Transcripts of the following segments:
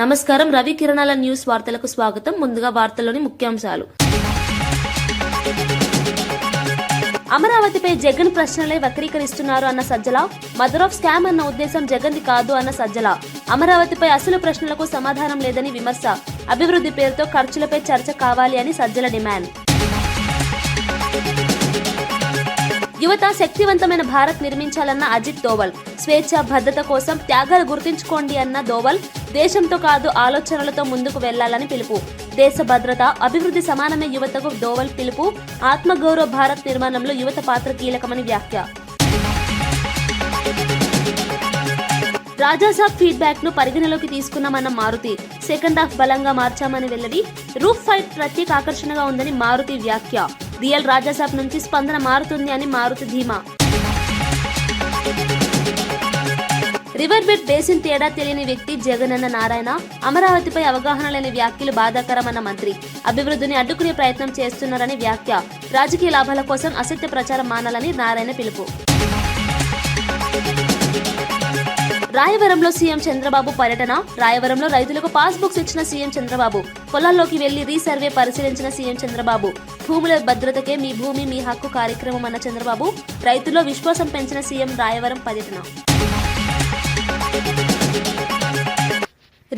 నమస్కారం. రవి కిరణాల న్యూస్ వార్తలకు స్వాగతం. ముందుగా వార్తల్లోని ముఖ్యాంశాలు. అమరావతిపై జగన్ ప్రశ్నలే వక్రీకరిస్తున్నారు అన్న సజ్జల. మదర్ ఆఫ్ స్కామ్ అన్న ఉద్దేశం జగన్ది కాదు అన్న సజ్జల. అమరావతిపై అసలు ప్రశ్నలకు సమాధానం లేదని విమర్శ. అభివృద్ధి పేరుతో ఖర్చులపై చర్చ కావాలి అని సజ్జల డిమాండ్. యువత శక్తివంతమైన భారత్ నిర్మించాలన్న అజిత్ దోవల్. స్వేచ్ఛ భద్రత కోసం త్యాగాలు గుర్తుంచుకోండి అన్న దోవల్. దేశంతో కాదు ఆలోచనలతో ముందుకు వెళ్లాలని పిలుపు. దేశ భద్రత అభివృద్ధి సమానమే యువతకు దోవల్ పిలుపు. ఆత్మగౌరవ భారత్ నిర్మాణంలో యువత పాత్ర కీలకమని వ్యాఖ్య. రాజాసాబ్ ఫీడ్బ్యాక్ ను పరిగణలోకి తీసుకున్నామన్న మారుతి. సెకండ్ హాఫ్ బలంగా మార్చామని వెల్లడి. రూఫ్ ఫైట్ ప్రత్యేక ఆకర్షణగా ఉందని మారుతి వ్యాఖ్య. రియల్ రాజాసాబ్ నుంచి స్పందన మారుతుంది అని మారుతి ధీమా. రివర్ బెడ్ బేసిన్ తేడా తెలియని వ్యక్తి జగనన్న నారాయణ. అమరావతిపై అవగాహన లేని వ్యాఖ్యలు బాధాకరమన్న మంత్రి. అభివృద్ధిని అడ్డుకునే ప్రయత్నం చేస్తున్నారని వ్యాఖ్య. రాజకీయ లాభాల కోసం అసత్య ప్రచారం మానాలని నారాయణ పిలుపు. రాయవరంలో సీఎం చంద్రబాబు పర్యటన. రాయవరంలో రైతులకు పాస్ బుక్స్ ఇచ్చిన సీఎం చంద్రబాబు. పొలాల్లోకి వెళ్లి రీసర్వే పరిశీలించిన సీఎం చంద్రబాబు. భూముల భద్రతకే మీ భూమి మీ హక్కు కార్యక్రమం అన్న చంద్రబాబు. రైతుల్లో విశ్వాసం పెంచిన సీఎం రాయవరం పర్యటన.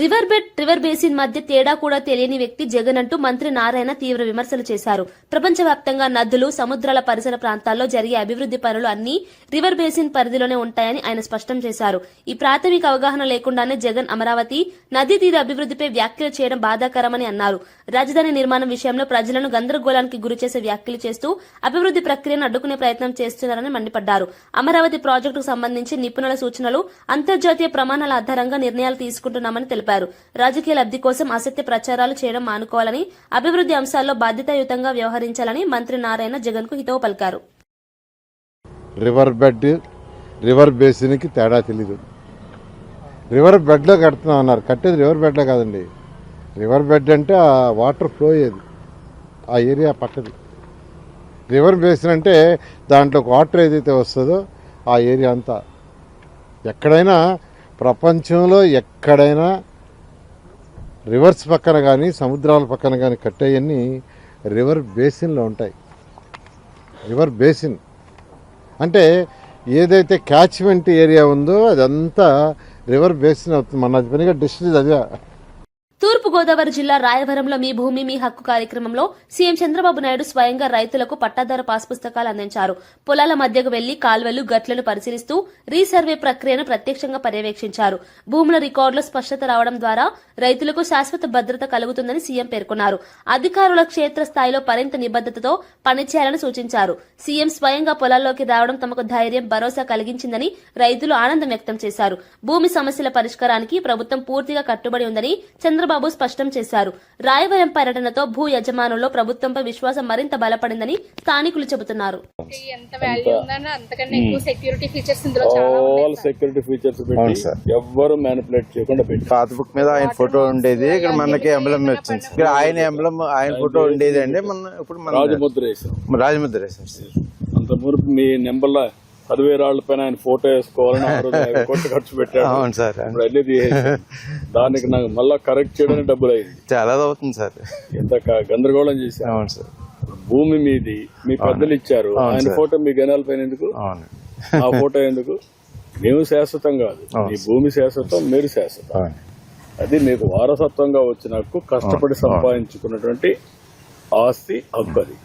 రివర్ బెడ్ రివర్ బేసిన్ మధ్య తేడా కూడా తెలియని వ్యక్తి జగన్ అంటూ మంత్రి నారాయణ తీవ్ర విమర్శలు చేశారు. ప్రపంచవ్యాప్తంగా నదులు, సముద్రాల పరిసర ప్రాంతాల్లో జరిగే అభివృద్ధి పనులు అన్ని రివర్ బేసిన్ పరిధిలోనే ఉంటాయని ఆయన స్పష్టం చేశారు. ఈ ప్రాథమిక అవగాహన లేకుండానే జగన్ అమరావతి నదీ తీర అభివృద్ధిపై వ్యాఖ్యలు చేయడం బాధాకరమని అన్నారు. రాజధాని నిర్మాణం విషయంలో ప్రజలను గందరగోళానికి గురిచేసే వ్యాఖ్యలు చేస్తూ అభివృద్ధి ప్రక్రియను అడ్డుకునే ప్రయత్నం చేస్తున్నారని మండిపడ్డారు. అమరావతి ప్రాజెక్టుకు సంబంధించి నిపుణుల సూచనలు, అంతర్జాతీయ ప్రమాణాల ఆధారంగా నిర్ణయాలు తీసుకుంటున్నామని తెలిపారు. రాజకీయ లబ్ధి కోసం అసత్య ప్రచారాలు చేయడం మానుకోవాలని, అభివృద్ధి అంశాల్లో బాధ్యతాయుతంగా వ్యవహరించాలని మంత్రి నారాయణ జగన్ కు హితవు పలికారు. రివర్ బెడ్ రివర్ బేసిన్ కి తేడా తెలీదు. రివర్ బెడ్ లో కడుతున్నాం అన్నారు. కట్టేది రివర్ బెడ్ లో కాదండి. రివర్ బెడ్ అంటే ఆ వాటర్ ఫ్లో అయ్యేది ఆ ఏరియా పక్కది. రివర్ బేసిన్ అంటే దాంట్లో వాటర్ ఏదైతే వస్తుందో ఆ ఏరియా అంతా. ఎక్కడైనా ప్రపంచంలో ఎక్కడైనా రివర్స్ పక్కన కానీ సముద్రాల పక్కన కానీ కట్టేయన్నీ రివర్ బేసిన్లో ఉంటాయి. రివర్ బేసిన్ అంటే ఏదైతే క్యాచ్మెంట్ ఏరియా ఉందో అదంతా రివర్ బేసిన్ అవుతుంది. మన పనిగా డిస్ట్రిక్ట్ అదే. తూర్పుగోదావరి జిల్లా రాయవరంలో మీ భూమి మీ హక్కు కార్యక్రమంలో సీఎం చంద్రబాబు నాయుడు స్వయంగా రైతులకు పట్టాదారు పాస్ పుస్తకాలు అందించారు. పొలాల మధ్యకు వెళ్లి కాల్వలు, గట్లను పరిశీలిస్తూ రీసర్వే ప్రక్రియను ప్రత్యక్షంగా పర్యవేక్షించారు. భూముల రికార్డులో స్పష్టత రావడం ద్వారా రైతులకు శాశ్వత భద్రత కలుగుతుందని సీఎం పేర్కొన్నారు. అధికారుల క్షేత్రస్థాయిలో మరింత నిబద్దతతో పనిచేయాలని సూచించారు. సీఎం స్వయంగా పొలాల్లోకి రావడం తమకు ధైర్యం, భరోసా కలిగించిందని రైతులు ఆనందం వ్యక్తం చేశారు. భూమి సమస్యల పరిష్కారానికి ప్రభుత్వం పూర్తిగా కట్టుబడి ఉందని చంద్రబాబు స్పష్టం చేశారు. రాయవరం పర్యటనతో భూ యజమానుల్లో ప్రభుత్వంపై విశ్వాసం మరింత బలపడిందని స్థానికులు చెబుతున్నారు. పాత బుక్ మీద ఆయన ఫోటో ఉండేది. ఇక్కడ మనకి ఎంబ్లం వచ్చింది. ఇక్కడ ఆయన ఎంబ్లం, ఆయన ఫోటో ఉండేది అండి. మన ఇప్పుడు రాజముద్ర వేసాం. అంత మురుపు మీ నెంబర్ల 10,000 రాళ్ల పైన ఆయన ఫోటో వేసుకోవాలని కోట్లు ఖర్చు పెట్టాడు. అవును సార్. దానికి నాకు మళ్ళా కరెక్ట్ చేయడానికి డబ్బులు అయింది. చాలా అవుతుంది సార్. ఎంత గందరగోళం చేశారు. అవును సార్. భూమి మీది మీ పెద్దలు ఇచ్చారు. ఆయన ఫోటో మీ గణాల పైన ఎందుకు? ఆ ఫోటో ఎందుకు? మేము శాశ్వతం కాదు. మీ భూమి శాశ్వతం, మీరు శాశ్వతం. అది మీకు వారసత్వంగా వచ్చిన హక్కు, కష్టపడి సంపాదించుకున్నటువంటి ఆస్తి హక్కు. అది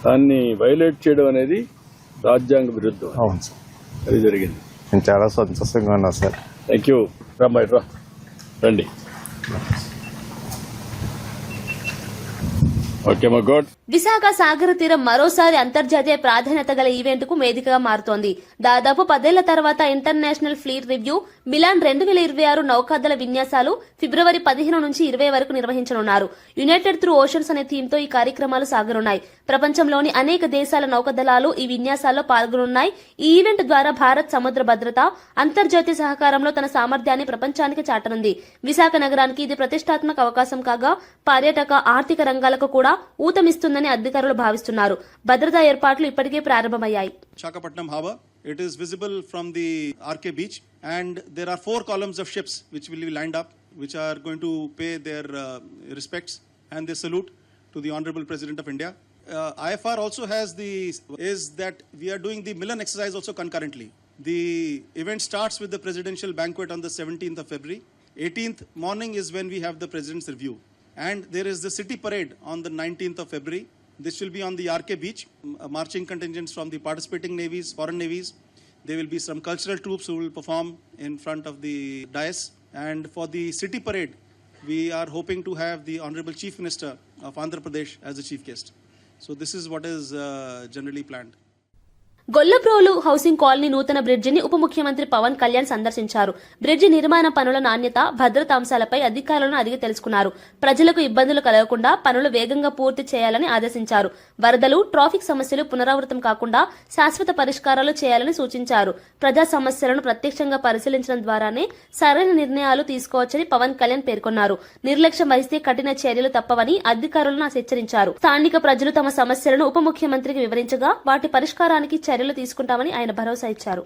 దాన్ని వైలేట్ చేయడం అనేది రాజ్యాంగ విరుద్ధం. అవును సార్. అది జరిగింది. నేను చాలా సంతోషంగా ఉన్నా సార్. Thank you. రా రండి. ఓకే మా గాడ్. విశాఖ సాగర తీరం మరోసారి అంతర్జాతీయ ప్రాధాన్యత గల ఈవెంట్ కు వేదికగా మారుతోంది. దాదాపు 10 ఏళ్ల తర్వాత ఇంటర్నేషనల్ ఫ్లీట్ రివ్యూ మిలాన్ 2026 నౌకాదళ విన్యాసాలు ఫిబ్రవరి 15 నుంచి 20 వరకు నిర్వహించనున్నారు. యునైటెడ్ త్రూ ఓషన్స్ అనే థీమ్ తో ఈ కార్యక్రమాలు సాగనున్నాయి. ప్రపంచంలోని అనేక దేశాల నౌకాదళాలు ఈ విన్యాసాల్లో పాల్గొనున్నాయి. ఈ ఈవెంట్ ద్వారా భారత్ సముద్ర భద్రత, అంతర్జాతీయ సహకారంలో తన సామర్థ్యాన్ని ప్రపంచానికి చాటనుంది. విశాఖ నగరానికి ఇది ప్రతిష్టాత్మక అవకాశం కాగా పర్యాటక, ఆర్థిక రంగాలకు కూడా ఊతమిస్తుందని అధికారులు భావిస్తున్నారు. భద్రతా ఏర్పాట్లు ఇప్పటికే ప్రారంభమయ్యాయి. Visakhapatnam Harbour, it is visible from the RK beach and there are 4 columns of ships which will be lined up which are going to pay their respects and their salute to the Honorable President of India. IFR also has is that we are doing the Milan exercise also concurrently. The event starts with the presidential banquet on the 17th of February. 18th morning is when we have the President's review. And there is the city parade on the 19th of February. This will be on the RK beach, marching contingents from the participating navies, foreign navies. There will be some cultural troops who will perform in front of the dais. And for the city parade, we are hoping to have the Honorable Chief Minister of Andhra Pradesh as the chief guest. So this is what is generally planned. Gollaprolu housing colony నూతన బ్రిడ్జిని ఉప ముఖ్యమంత్రి పవన్ కళ్యాణ్ సందర్శించారు. Bridge నిర్మాణ పనుల నాణ్యత, భద్రతా అంశాలపై అధికారులను అడిగి తెలుసుకున్నారు. ప్రజలకు ఇబ్బందులు కలగకుండా పనులు వేగంగా పూర్తి చేయాలని ఆదేశించారు. వరదలు, ట్రాఫిక్ సమస్యలు పునరావృతం కాకుండా శాశ్వత పరిష్కారాలు చేయాలని సూచించారు. ప్రజా సమస్యలను ప్రత్యక్షంగా పరిశీలించడం ద్వారానే సరైన నిర్ణయాలు తీసుకోవచ్చని పవన్ కళ్యాణ్ పేర్కొన్నారు. నిర్లక్ష్యం వహిస్తే కఠిన చర్యలు తప్పవని అధికారులను హెచ్చరించారు. స్థానిక ప్రజలు తమ సమస్యలను ఉప ముఖ్యమంత్రికి వివరించగా వాటి పరిష్కారానికి చర్యలు తీసుకుంటామని ఆయన భరోసా ఇచ్చారు.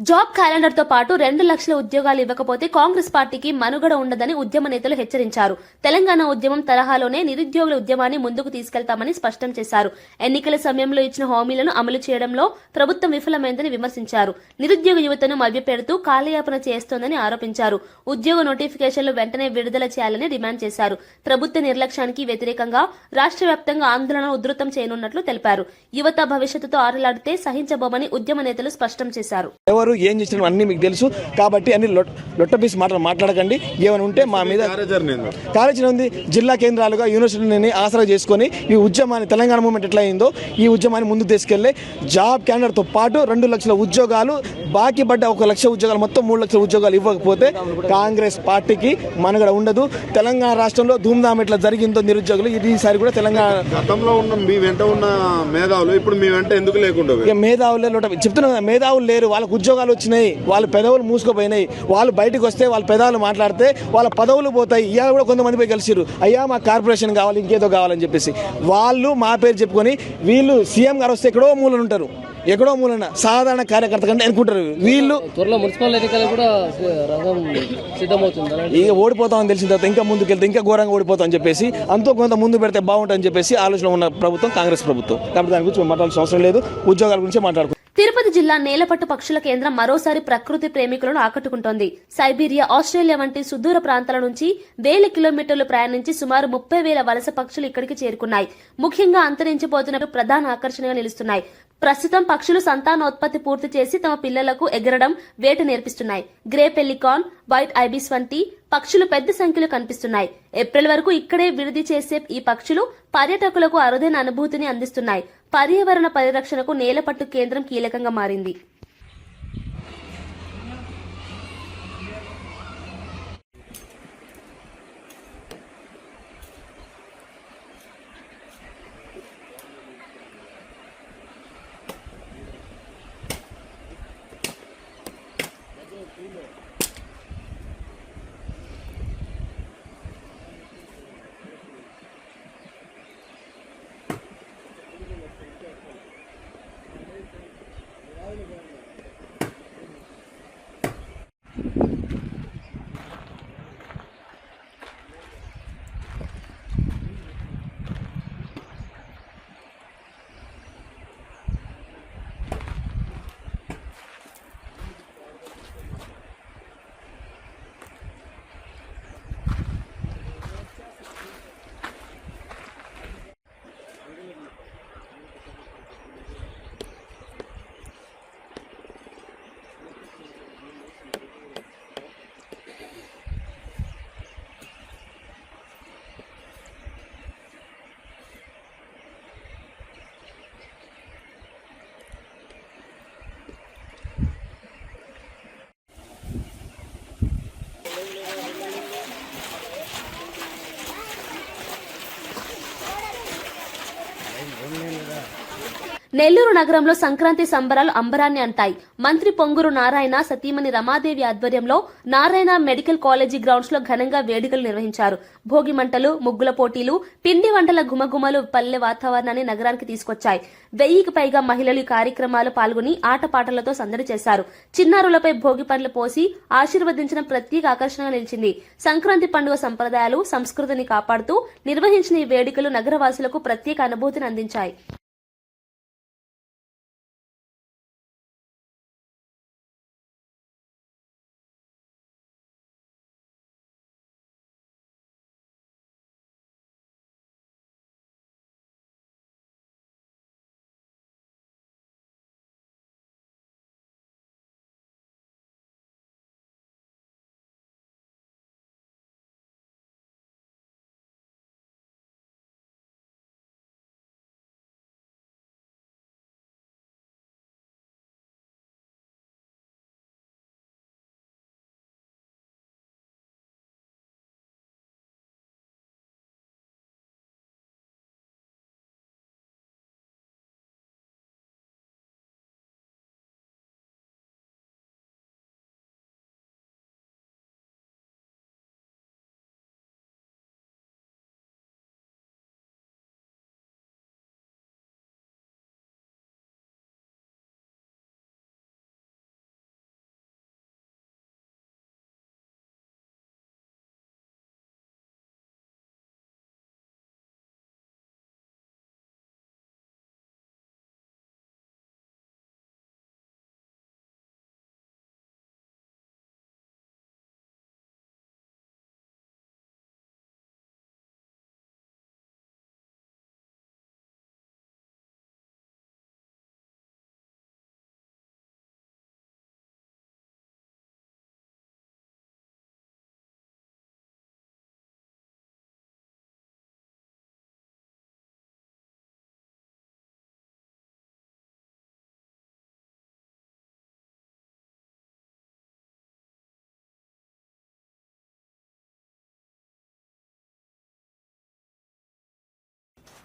జాబ్ క్యాలెండర్ తో పాటు 2 లక్షల ఉద్యోగాలు ఇవ్వకపోతే కాంగ్రెస్ పార్టీకి మనుగడ ఉండదని ఉద్యమ నేతలు హెచ్చరించారు. తెలంగాణ ఉద్యమం తరహాలోనే నిరుద్యోగుల ఉద్యమాన్ని ముందుకు తీసుకెళ్తామని స్పష్టం చేశారు. ఎన్నికల సమయంలో ఇచ్చిన హామీలను అమలు చేయడంలో ప్రభుత్వం విఫలమైందని విమర్శించారు. నిరుద్యోగ యువతను మభ్యపెడుతూ కాలయాపన చేస్తోందని ఆరోపించారు. ఉద్యోగ నోటిఫికేషన్లు వెంటనే విడుదల చేయాలని డిమాండ్ చేశారు. ప్రభుత్వ నిర్లక్ష్యానికి వ్యతిరేకంగా రాష్ట్ర వ్యాప్తంగా ఆందోళనలు ఉధృతం చేయనున్నట్లు తెలిపారు. యువత భవిష్యత్తుతో ఆటలాడితే సహించబోమని ఉద్యమ నేతలు స్పష్టం చేశారు. ఏం చేసిన అన్ని మీకు తెలుసు కాబట్టి అన్ని లొట్టపీసి మాట్లాడకండి. ఏమైనా ఉంటే మా మీద కార్యాచరణ ఉంది. జిల్లా కేంద్రాలుగా యూనివర్సిటీని ఆసరా చేసుకుని ఈ ఉద్యమాన్ని తెలంగాణ మూవ్మెంట్ ఎట్లా అయిందో ఈ ఉద్యమాన్ని ముందుకు తీసుకెళ్లే జాబ్ క్యాలెండర్ తో పాటు 2 లక్షల ఉద్యోగాలు బాకీ పడ్డ 1 లక్ష ఉద్యోగాలు మొత్తం 3 లక్షల ఉద్యోగాలు ఇవ్వకపోతే కాంగ్రెస్ పార్టీకి మనుగడ ఉండదు. తెలంగాణ రాష్ట్రంలో ధూమ్ధామ్ ఎట్లా జరిగిందో నిరుద్యోగులు ఈసారి కూడా తెలంగాణ గతంలో ఉన్న మీ వెంట ఉన్న మేధావులు ఇప్పుడు మీ వెంట ఎందుకు లేకుండా మేధావులే చెప్తున్నా మేధావులు లేరు. వాళ్ళకు ఉద్యోగాలు వచ్చినాయి, వాళ్ళ పెదవులు మూసుకుపోయినాయి. వాళ్ళు బయటకు వస్తే వాళ్ళ పెదాలు మాట్లాడితే వాళ్ళ పదవులు పోతాయి. ఇవాళ కూడా కొంతమంది పోయి కలిసిరు, అయ్యా మా కార్పొరేషన్ కావాలి ఇంకేదో కావాలని చెప్పేసి వాళ్ళు మా పేరు చెప్పుకొని వీళ్ళు సీఎం గారు వస్తే ఎక్కడో మూలన ఉంటారు, ఎక్కడో మూలన సాధారణ కార్యకర్త కంటే అనుకుంటారు. వీళ్ళు త్వరలో మున్సిపల్ ఎన్నికలు కూడా రంగం సిద్ధమవుతుంది. ఇక ఓడిపోతామని తెలిసిన తర్వాత ఇంకా ముందుకెళ్తే ఇంకా ఘోరంగా ఓడిపోతామని చెప్పేసి అంతో కొంత ముందు పెడితే బాగుంటుందని చెప్పేసి ఆలోచన ఉన్న ప్రభుత్వం కాంగ్రెస్ ప్రభుత్వం. కాబట్టి దాని గురించి మాట్లాడాల్సిన అవసరం లేదు. ఉద్యోగాల గురించి మాట్లాడుకుంటాం. తిరుపతి జిల్లా నేలపట్టు పక్షుల కేంద్రం మరోసారి ప్రకృతి ప్రేమికులను ఆకట్టుకుంటోంది. సైబీరియా, ఆస్ట్రేలియా వంటి సుదూర ప్రాంతాల నుంచి వేల కిలోమీటర్లు ప్రయాణించి సుమారు 30,000 వలస పక్షులు ఇక్కడికి చేరుకున్నాయి. ముఖ్యంగా అంతరించిపోతున్న ప్రధాన ఆకర్షణగా నిలుస్తున్నాయి. ప్రస్తుతం పక్షులు సంతానోత్పత్తి పూర్తి చేసి తమ పిల్లలకు ఎగరడం, వేట నేర్పిస్తున్నాయి. గ్రే పెలికాన్, వైట్ ఐబిస్ వంటి పక్షులు పెద్ద సంఖ్యలో కనిపిస్తున్నాయి. ఏప్రిల్ వరకు ఇక్కడే విడిది చేసే ఈ పక్షులు పర్యాటకులకు అరుదైన అనుభూతిని అందిస్తున్నాయి. పర్యావరణ పరిరక్షణకు నేలపట్టు కేంద్రం కీలకంగా మారింది. నెల్లూరు నగరంలో సంక్రాంతి సంబరాలు అంబరాన్ని అంటాయి. మంత్రి పొంగూరు నారాయణ సతీమణి రమాదేవి ఆధ్వర్యంలో నారాయణ మెడికల్ కాలేజీ గ్రౌండ్స్ లో ఘనంగా వేడుకలు నిర్వహించారు. భోగి మంటలు, ముగ్గుల పోటీలు, పిండి వంటల గుమగుమలు పల్లె వాతావరణాన్ని నగరానికి తీసుకొచ్చాయి. 1000కి పైగా మహిళలు ఈ కార్యక్రమాలు పాల్గొని ఆటపాటలతో సందడి చేశారు. చిన్నారులపై భోగి పండ్లు పోసి ఆశీర్వదించడం ప్రత్యేక ఆకర్షణగా నిలిచింది. సంక్రాంతి పండుగ సంప్రదాయాలు, సంస్కృతిని కాపాడుతూ నిర్వహించిన ఈ వేడుకలు నగరవాసులకు ప్రత్యేక అనుభూతిని అందించాయి.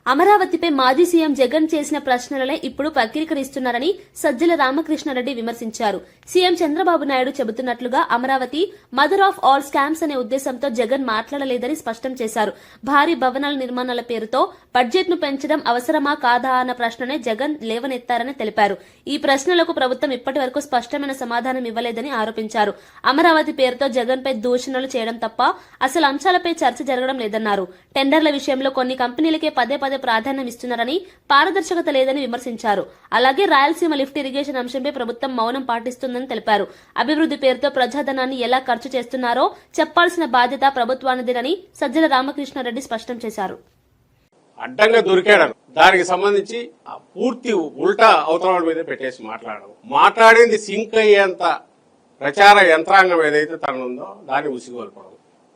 అమరావతిపై మాజీ సీఎం జగన్ చేసిన ప్రశ్నలనే ఇప్పుడు వక్రీకరిస్తున్నారని సజ్జల రామకృష్ణారెడ్డి విమర్శించారు. CM Chandrababu Naidu చెబుతున్నట్లుగా Amaravati mother of all scams అనే ఉద్దేశంతో జగన్ మాట్లాడలేదని స్పష్టం చేశారు. భారీ భవనాల నిర్మాణాల పేరుతో బడ్జెట్ ను పెంచడం అవసరమా కాదా అన్న ప్రశ్ననే జగన్ లేవనెత్తారని తెలిపారు. ఈ ప్రశ్నలకు ప్రభుత్వం ఇప్పటి వరకు స్పష్టమైన సమాధానం ఇవ్వలేదని ఆరోపించారు. అమరావతి పేరుతో జగన్ పై దూషణలు చేయడం తప్ప అసలు అంశాలపై చర్చ జరగడం లేదన్నారు. టెండర్ల విషయంలో కొన్ని కంపెనీలకే పదే ప్రాధాన్యం ఇస్తున్నారని, పారదర్శకత లేదని విమర్శించారు. అలాగే రాయలసీమ లిఫ్ట్ ఇరిగేషన్ అంశంపై ప్రభుత్వం మౌనం పాటిస్తుందని తెలిపారు. అభివృద్ధి పేరుతో ప్రజాధనాన్ని ఎలా ఖర్చు చేస్తున్నారో చెప్పాల్సిన బాధ్యత ప్రభుత్వానిదేనని సజ్జల రామకృష్ణారెడ్డి స్పష్టం చేశారు. అడ్డంగా దొరికాడు, దానికి సంబంధించి పూర్తి ఉల్టా అవతల మీద పెట్టేసి మాట్లాడింది సింక్ అయ్యేంత ప్రచార యంత్రాంగం ఏదైతే తననుందో దాన్ని ఉసిగోల్పడం.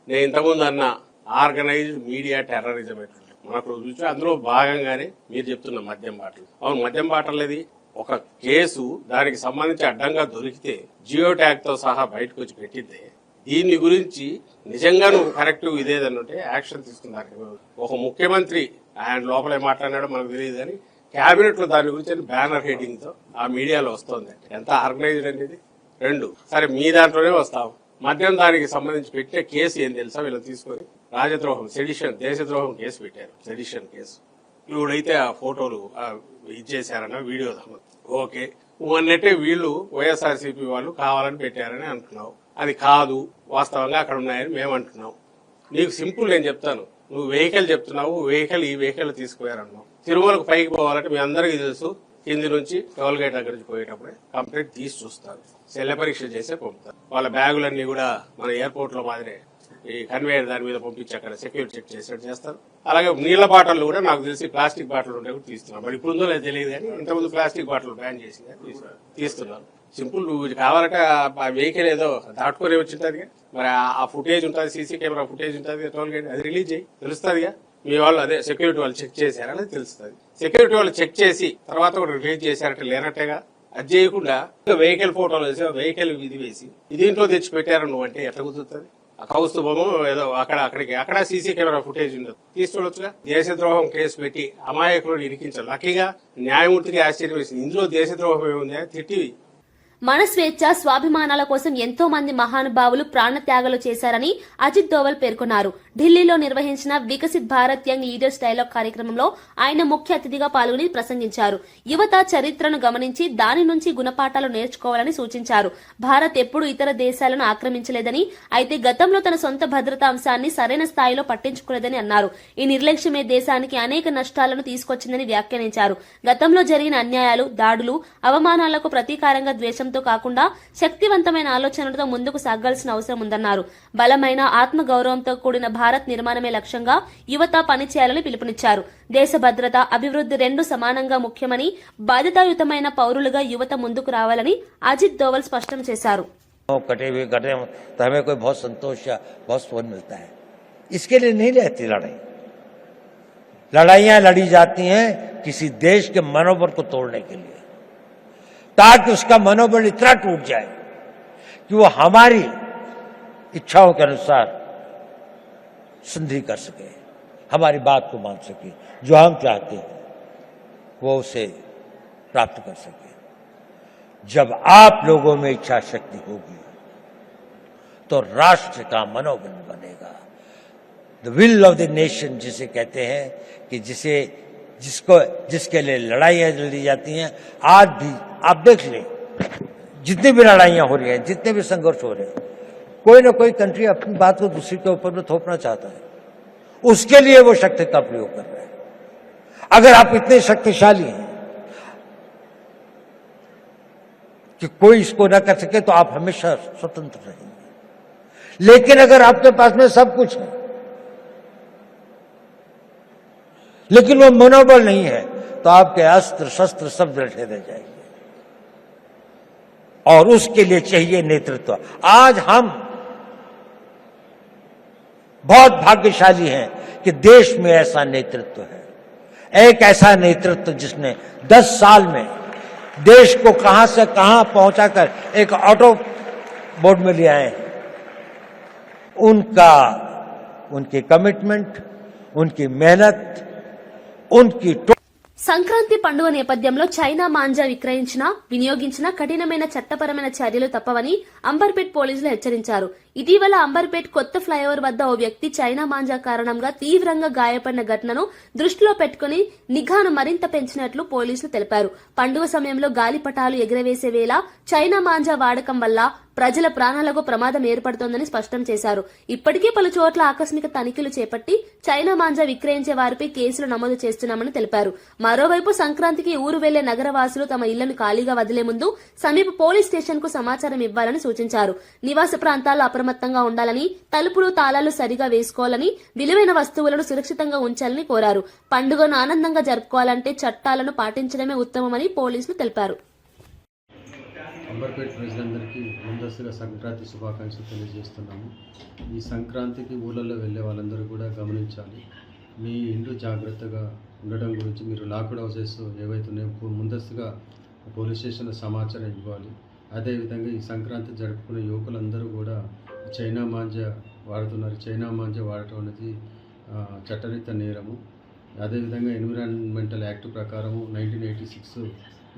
నేను ఇంతకుముందు అన్న ఆర్గనైజ్డ్ మీడియా టెర్రరిజం మనకు చూసి అందులో భాగంగానే మీరు చెప్తున్న మద్యం బాటలు. అవును, మద్యం బాటలది ఒక కేసు, దానికి సంబంధించి అడ్డంగా దొరికితే జియో ట్యాగ్ తో సహా బయటకు వచ్చి పెట్టిద్దే. దీని గురించి నిజంగా నువ్వు కరెక్ట్ ఇదేదన్నుంటే యాక్షన్ తీసుకున్నారు. ఒక ముఖ్యమంత్రి ఆయన లోపలే మాట్లాడినాడో మనకు తెలియదు కానీ క్యాబినెట్ లో దాని గురించి బ్యానర్ హెడ్డింగ్ తో ఆ మీడియాలో వస్తుంది. ఎంత ఆర్గనైజ్డ్ అనేది. రెండు, సరే మీ దాంట్లోనే వస్తాం. మద్యం దానికి సంబంధించి పెట్టే కేసు ఏం తెలుసా? వీళ్ళు తీసుకొని రాజద్రోహం, సెడిషన్, దేశద్రోహం కేసు పెట్టారు. Sedition case. ఇప్పుడైతే ఆ ఫోటోలు ఇచ్చేసారన్న వీడియో ఓకే అన్నట్టే వీళ్ళు వైఎస్ఆర్సీపీ వాళ్ళు కావాలని పెట్టారని అంటున్నావు. అది కాదు, వాస్తవంగా అక్కడ ఉన్నాయని మేము అంటున్నాం. నీకు సింపుల్ నేను చెప్తాను. నువ్వు వెహికల్ చెప్తున్నావు, ఈ వెహికల్ తీసుకుపోయారన్నావు. తిరుమలకు పైకి పోవాలంటే మీ అందరికీ తెలుసు, కింది నుంచి టోల్ గేట్ దగ్గర నుంచి పోయేటప్పుడే కంప్లీట్ తీసి చూస్తారు, శల్య పరీక్ష చేసే పంపుతారు. వాళ్ళ బ్యాగులన్నీ కూడా మన ఎయిర్పోర్ట్ లో మాదిరే ఈ కన్వేయర్ దాని మీద పంపించి అక్కడ సెక్యూరిటీ చెక్ చేసినట్టు చేస్తారు. అలాగే నీళ్ల బాటలు కూడా నాకు తెలిసి ప్లాస్టిక్ బాటిల్ ఉంటే కూడా తీస్తున్నారు. మరి ఇప్పుడు ఉందో లేదు తెలియదు కానీ ఇంతకుముందు ప్లాస్టిక్ బాటిల్ బ్యాన్ చేసి తీస్తున్నారు. సింపుల్, నువ్వు కావాలంటే ఆ వెహికల్ ఏదో దాటుకొని వచ్చింటది. మరి ఆ ఫుటేజ్ ఉంటుంది, సీసీ కెమెరా ఫుటేజ్ ఉంటుంది, టోల్ గేట్ అది రిలీజ్ చేయి, తెలుస్తుందిగా. మీ వాళ్ళు అదే సెక్యూరిటీ వాళ్ళు చెక్ చేశారని తెలుస్తుంది. సెక్యూరిటీ వాళ్ళు చెక్ చేసి తర్వాత కూడా రిలీజ్ చేశారంటే లేనట్టేగా. అది చేయకుండా వెహికల్ ఫోటోలు వేసి వెహికల్ ఇది వేసి దీంట్లో తెచ్చి పెట్టారు నువ్వు అంటే ఎట్లా కుదురుతుంది? కౌస్తుభము ఏదో అక్కడ సీసీ కెమెరా ఫుటేజ్ ఉండదు, తీసుకోవచ్చుగా. దేశద్రోహం కేసు పెట్టి అమాయకులను ఇరికించాలి. లక్కీగా న్యాయమూర్తికి ఆశ్చర్యం వేసింది, ఇందులో దేశద్రోహం ఏముంది అని తిట్టి మన స్వేచ్ఛ స్వాభిమానాల కోసం ఎంతో మంది మహానుభావులు ప్రాణత్యాగాలు చేశారని అజిత్ దోవల్ పేర్కొన్నారు. ఢిల్లీలో నిర్వహించిన Viksit Bharat young leaders dialogue కార్యక్రమంలో ఆయన ముఖ్య అతిథిగా పాల్గొని ప్రసంగించారు. యువత చరిత్రను గమనించి దాని నుంచి గుణపాఠాలు నేర్చుకోవాలని సూచించారు. భారత్ ఎప్పుడూ ఇతర దేశాలను ఆక్రమించలేదని, అయితే గతంలో తన సొంత భద్రతా అంశాన్ని సరైన స్థాయిలో పట్టించుకోలేదని అన్నారు. ఈ నిర్లక్ష్యమే దేశానికి అనేక నష్టాలను తీసుకొచ్చిందని వ్యాఖ్యానించారు. గతంలో జరిగిన అన్యాయాలు, దాడులు, అవమానాలకు ప్రతీకారంగా ద్వేషంతో కాకుండా శక్తివంతమైన ఆలోచనలతో ముందుకు సాగాల్సిన అవసరం ఉందన్నారు. బలమైన ఆత్మ గౌరవంతో కూడిన భారత్ నిర్మాణమే లక్ష్యంగా యువత పనిచేయాలని పిలుపునిచ్చారు. దేశ భద్రత, అభివృద్ధి రెండు సమానంగా ముఖ్యమని, బాధ్యతాయుతమైన పౌరులుగా యువత ముందుకు రావాలని అజిత్ దోవల్ స్పష్టం చేశారు. कटे हुए घटे तो हमें कोई बहुत संतोष या बहुत सुकून मिलता है. इसके लिए नहीं रहती लड़ाई. लड़ाइयां लड़ी जाती हैं किसी देश के मनोबल को तोड़ने के लिए, ताकि उसका मनोबल इतना टूट जाए कि वो हमारी इच्छाओं के अनुसार संधि कर सके, हमारी बात को मान सके, जो हम चाहते हैं वो उसे प्राप्त कर सके. जब आप लोगों में इच्छा शक्ति होगी तो राष्ट्र का मनोबल बनेगा. The will of the nation जिसे कहते हैं कि जिसके लिए लड़ाइयां लड़ी जाती हैं. आज भी आप देख लें, जितनी भी लड़ाइयां हो रही हैं, जितने भी संघर्ष हो रहे हैं, कोई ना कोई कंट्री अपनी बात को दूसरी के ऊपर में थोपना चाहता है. उसके लिए वो शक्ति का प्रयोग कर रहे हैं. अगर आप इतने शक्तिशाली हैं कि कोई इसको न कर सके तो आप हमेशा स्वतंत्र रहेंगे. लेकिन अगर आपके पास में सब कुछ है लेकिन वो मनोबल नहीं है तो आपके अस्त्र शस्त्र सब बैठे रह जाएंगे. और उसके लिए चाहिए नेतृत्व. आज हम बहुत भाग्यशाली हैं कि देश में ऐसा नेतृत्व है. एक ऐसा नेतृत्व जिसने 10 साल में देश को कहां से कहां पहुंचाकर एक ऑटो बोर्ड में ले आए हैं. उनकी कमिटमेंट, उनकी मेहनत, उनकी సంక్రాంతి పండుగ నేపథ్యంలో చైనా మాంజా వినియోగించిన కఠినమైన చట్టపరమైన చర్యలు తప్పవని అంబర్పేట్ పోలీసులు హెచ్చరించారు. ఇటీవల అంబర్పేట్ కొత్త ఫ్లైఓవర్ వద్ద ఓ వ్యక్తి చైనా మాంజా కారణంగా తీవ్రంగా గాయపడిన ఘటనను దృష్టిలో పెట్టుకుని నిఘాను మరింత పెంచినట్లు పోలీసులు తెలిపారు. పండుగ సమయంలో గాలిపటాలు ఎగురవేసే వేళ చైనా మాంజా వాడకం వల్ల ప్రజల ప్రాణాలకు ప్రమాదం ఏర్పడుతోందని స్పష్టం చేశారు. ఇప్పటికే పలు చోట్ల ఆకస్మిక తనిఖీలు చేపట్టి చైనా మాంజా విక్రయించే వారిపై కేసులు నమోదు చేస్తున్నామని తెలిపారు. మరోవైపు సంక్రాంతికి ఊరు వెళ్లే నగరవాసులు తమ ఇళ్లను ఖాళీగా వదిలే ముందు సమీప పోలీస్ స్టేషన్ కు సమాచారం ఇవ్వాలని సూచించారు. నివాస ప్రాంతాల్లో అప్రమత్తంగా ఉండాలని, తలుపులు తాళాలు సరిగా వేసుకోవాలని, విలువైన వస్తువులను సురక్షితంగా ఉంచాలని కోరారు. పండుగను ఆనందంగా జరుపుకోవాలంటే చట్టాలను పాటించడమే ఉత్తమమని పోలీసులు తెలిపారు. అంబర్పేట్ ప్రజలందరికీ ముందస్తుగా సంక్రాంతి శుభాకాంక్షలు తెలియజేస్తున్నాము. ఈ సంక్రాంతికి ఊళ్ళల్లో వెళ్ళే వాళ్ళందరూ కూడా గమనించాలి. మీ ఇండ్లు జాగ్రత్తగా ఉండడం గురించి మీరు లాక్డ్ హౌసెస్ ఏవైతున్నాయో ముందస్తుగా పోలీస్ స్టేషన్లో సమాచారం ఇవ్వాలి. అదేవిధంగా ఈ సంక్రాంతి జరుపుకునే యువకులందరూ కూడా చైనా మాంజా వాడుతున్నారు. చైనా మాంజా వాడటం అనేది చట్టరీత్యా నేరము. అదేవిధంగా ఎన్విరాన్మెంటల్ యాక్ట్ ప్రకారము 1986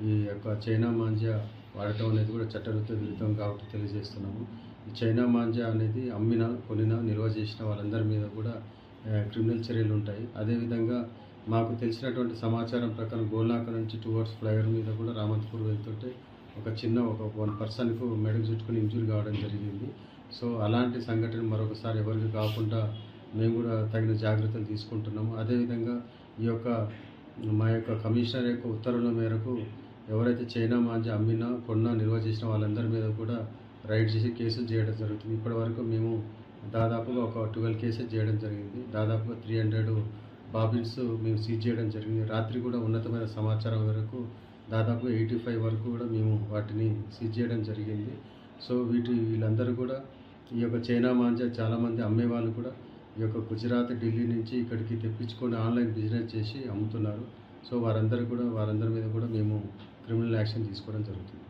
ఈ యొక్క చైనా మాంజా వాడటం అనేది కూడా చట్టరీత్యా విరుద్ధం కాబట్టి తెలియజేస్తున్నాము. ఈ చైనా మాంజా అనేది అమ్మినా, కొనినా, నిల్వ చేసిన వాళ్ళందరి మీద కూడా క్రిమినల్ చర్యలు ఉంటాయి. అదేవిధంగా మాకు తెలిసినటువంటి సమాచారం ప్రకారం గోల్నాక నుంచి టువర్డ్స్ ఫ్లైఓవర్ మీద కూడా రామంతపూర్ వెళ్తుంటే ఒక 1 పర్సన్కు మెడకు చుట్టుకుని ఇంజూరీ కావడం జరిగింది. సో అలాంటి సంఘటన మరొకసారి ఎవరికి కాకుండా మేము కూడా తగిన జాగ్రత్తలు తీసుకుంటున్నాము. అదేవిధంగా మా యొక్క కమిషనర్ యొక్క ఉత్తర్వుల మేరకు ఎవరైతే చైనా మాంజా అమ్మినా, కొన్నా, నిల్వ చేసిన వాళ్ళందరి మీద కూడా రైడ్ చేసి కేసులు చేయడం జరుగుతుంది. ఇప్పటివరకు మేము దాదాపుగా ఒక 12 కేసెస్ చేయడం జరిగింది. దాదాపుగా 300 బాబిన్స్ మేము సీజ్ చేయడం జరిగింది. రాత్రి కూడా ఉన్నతమైన సమాచారం వరకు దాదాపుగా 85 వరకు కూడా మేము వాటిని సీజ్ చేయడం జరిగింది. సో వీళ్ళందరూ కూడా ఈ యొక్క చైనా మాంజా చాలామంది అమ్మేవాళ్ళు కూడా ఈ యొక్క గుజరాత్, ఢిల్లీ నుంచి ఇక్కడికి తెప్పించుకొని ఆన్లైన్ బిజినెస్ చేసి అమ్ముతున్నారు. సో వారందరి మీద కూడా మేము క్రిమినల్ యాక్షన్ తీసుకోవడం జరుగుతుంది.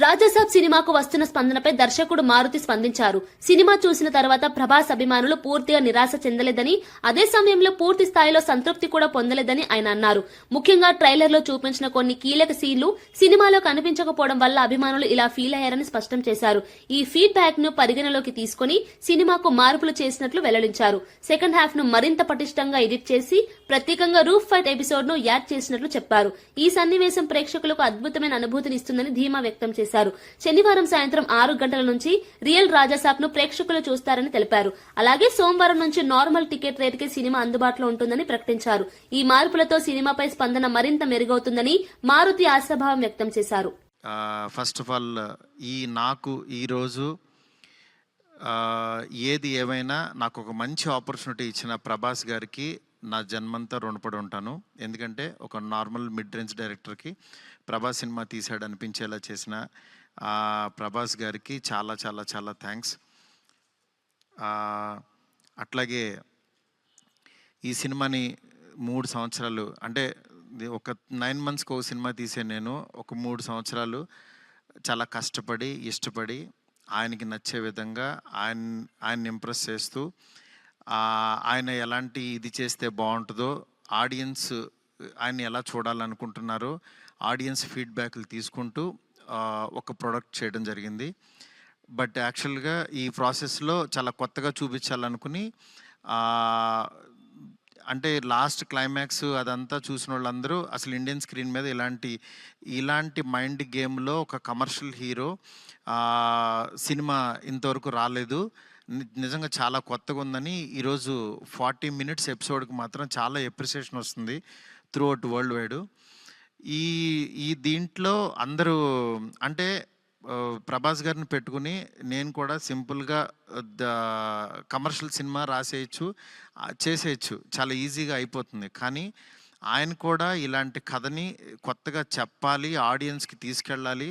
రాజాసాబ్ సినిమాకు వస్తున్న స్పందనపై దర్శకుడు మారుతి స్పందించారు. సినిమా చూసిన తర్వాత ప్రభాస్ అభిమానులు పూర్తిగా నిరాశ చెందలేదని, అదే సమయంలో పూర్తి స్థాయిలో సంతృప్తి కూడా పొందలేదని ఆయన అన్నారు. ముఖ్యంగా ట్రైలర్ లో చూపించిన కొన్ని కీలక సీన్లు సినిమాలో కనిపించకపోవడం వల్ల అభిమానులు ఇలా ఫీల్ అయ్యారని స్పష్టం చేశారు. ఈ ఫీడ్బ్యాక్ ను పరిగణలోకి తీసుకుని సినిమాకు మార్పులు చేసినట్లు వెల్లడించారు. సెకండ్ హాఫ్ ను మరింత పటిష్టంగా ఎడిట్ చేసి ప్రత్యేకంగా రూఫ్ ఫైట్ ఎపిసోడ్ ను యాడ్ చేసినట్లు చెప్పారు. ఈ సన్నివేశం ప్రేక్షకులకు అద్భుతమైన అనుభూతిని ఇస్తుందని ధీమా వ్యక్తం చేశారు. శనివారం సాయంత్రం 6 గంటల నుంచి రియల్ రాజాసాబ్ ను ప్రేక్షకులు చూస్తారని తెలిపారు. అలాగే సోమవారం నుంచి నార్మల్ టికెట్ రేటుకి సినిమా అందుబాటులో ఉంటుందని ప్రకటించారు. ఈ మార్పులతో సినిమాపై స్పందన మరింత మెరుగవుతుందని మారుతి ఆశాభావం వ్యక్తం చేశారు. ఫస్ట్ ఆఫ్ ఆల్ నాకు ఈరోజు ఏది ఏమైనా నాకు ఒక మంచి ఆపర్చునిటీ ఇచ్చిన ప్రభాస్ గారికి నా జన్మంతా రుణపడి ఉంటాను. ఎందుకంటే ఒక నార్మల్ మిడ్ రేంజ్ డైరెక్టర్కి ప్రభాస్ సినిమా తీసాడు అనిపించేలా చేసిన ప్రభాస్ గారికి చాలా చాలా చాలా థ్యాంక్స్. అట్లాగే ఈ సినిమాని 3 సంవత్సరాలు అంటే ఒక 9 మంత్స్కి ఒక సినిమా తీసే నేను ఒక 3 సంవత్సరాలు చాలా కష్టపడి ఇష్టపడి ఆయనకి నచ్చే విధంగా ఆయన్ని ఇంప్రెస్ చేస్తూ ఆయన ఎలాంటి ఇది చేస్తే బాగుంటుందో, ఆడియన్స్ ఆయన ఎలా చూడాలనుకుంటున్నారో ఆడియన్స్ ఫీడ్బ్యాక్లు తీసుకుంటూ ఒక ప్రోడక్ట్ చేయడం జరిగింది. బట్ యాక్చువల్గా ఈ ప్రాసెస్లో చాలా కొత్తగా చూపించాలనుకుని అంటే లాస్ట్ క్లైమాక్స్ అదంతా చూసిన వాళ్ళందరూ అసలు ఇండియన్ స్క్రీన్ మీద ఇలాంటి మైండ్ గేమ్లో ఒక కమర్షియల్ హీరో సినిమా ఇంతవరకు రాలేదు, నిజంగా చాలా కొత్తగా ఉందని ఈరోజు 40 minutes ఎపిసోడ్కి మాత్రం చాలా ఎప్రిసియేషన్ వస్తుంది త్రూ అవుట్ వరల్డ్ వైడ్. ఈ దీంట్లో అందరూ అంటే ప్రభాస్ గారిని పెట్టుకుని నేను కూడా సింపుల్గా కమర్షియల్ సినిమా రాసేయచ్చు, చేసేయచ్చు, చాలా ఈజీగా అయిపోతుంది. కానీ ఆయన కూడా ఇలాంటి కథని కొత్తగా చెప్పాలి, ఆడియన్స్కి తీసుకెళ్ళాలి,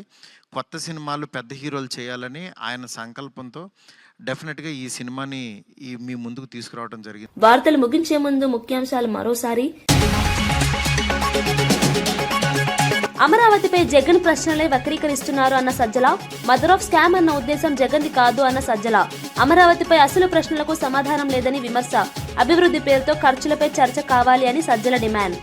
కొత్త సినిమాలు పెద్ద హీరోలు చేయాలని ఆయన సంకల్పంతో డెఫినెట్గా ఈ సినిమాని మీ ముందుకు తీసుకురావడం జరిగింది. వార్తలు ముగించే ముందు ముఖ్యాంశాలు మరోసారి. అమరావతిపై జగన్ ప్రశ్నలే వక్రీకరిస్తున్నారు అన్న సజ్జల. మదర్ ఆఫ్ స్కామ్ అన్న ఉద్దేశం జగన్ది కాదు అన్న సజ్జల. అమరావతిపై అసలు ప్రశ్నలకు సమాధానం లేదని విమర్శ. అభివృద్ధి పేరుతో ఖర్చులపై చర్చ కావాలి అని సజ్జల డిమాండ్.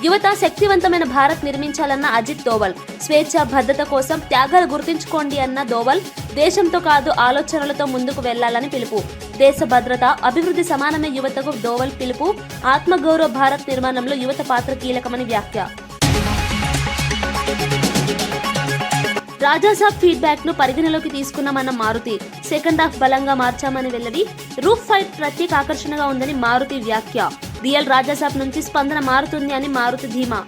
యువత శక్తివంతమైన భారత్ నిర్మించాలన్న అజిత్ దోవల్. స్వేచ్ఛ భద్రత కోసం త్యాగాలు గుర్తించుకోండి అన్న దోవల్. దేశంతో కాదు ఆలోచనలతో ముందుకు వెళ్లాలని పిలుపు. దేశ భద్రత అభివృద్ధి సమానమే యువతకు దోవల్ పిలుపు. ఆత్మగౌరవ భారత్ నిర్మాణంలో యువత పాత్ర కీలకమని వ్యాఖ్య. రాజాసాబ్ ఫీడ్బ్యాక్ ను పరిగణలోకి తీసుకున్నామన్న మారుతి. సెకండ్ హాఫ్ బలంగా మార్చామని వెల్లడి. రూఫ్ ఫైట్ ప్రత్యేక ఆకర్షణగా ఉందని మారుతి వ్యాఖ్య. రియల్ రాజాసాబ్ నుంచి స్పందన మారుతుంది అని మారుతి ధీమా.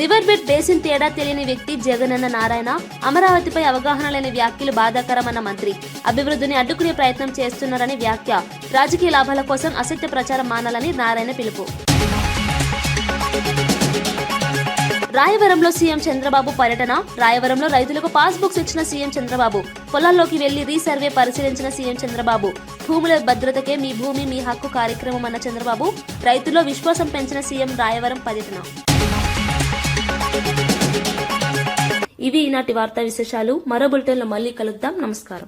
రివర్ బెడ్ బేసిన్ తేడా తెలియని వ్యక్తి జగనన్న నారాయణ. అమరావతిపై అవగాహన లేని వ్యాఖ్యలు బాధాకరమన్న మంత్రి. అభివృద్ధిని అడ్డుకునే ప్రయత్నం చేస్తున్నారని వ్యాఖ్య. రాజకీయ లాభాల కోసం అసత్య ప్రచారం మానాలని నారాయణ పిలుపు. రాయవరంలో సీఎం చంద్రబాబు పర్యటన. రాయవరంలో రైతులకు పాస్ బుక్స్ ఇచ్చిన సీఎం చంద్రబాబు. పొలాల్లోకి వెళ్లి రీసర్వే పరిశీలించిన సీఎం చంద్రబాబు. భూముల భద్రతకే మీ భూమి మీ హక్కు కార్యక్రమం అన్న చంద్రబాబు. రైతుల్లో విశ్వాసం పెంచిన సీఎం రాయవరం పర్యటన. ఇవి ఈనాటి వార్తా విశేషాలు. మరో బులెటిన్లో మళ్ళీ కలుద్దాం. నమస్కారం.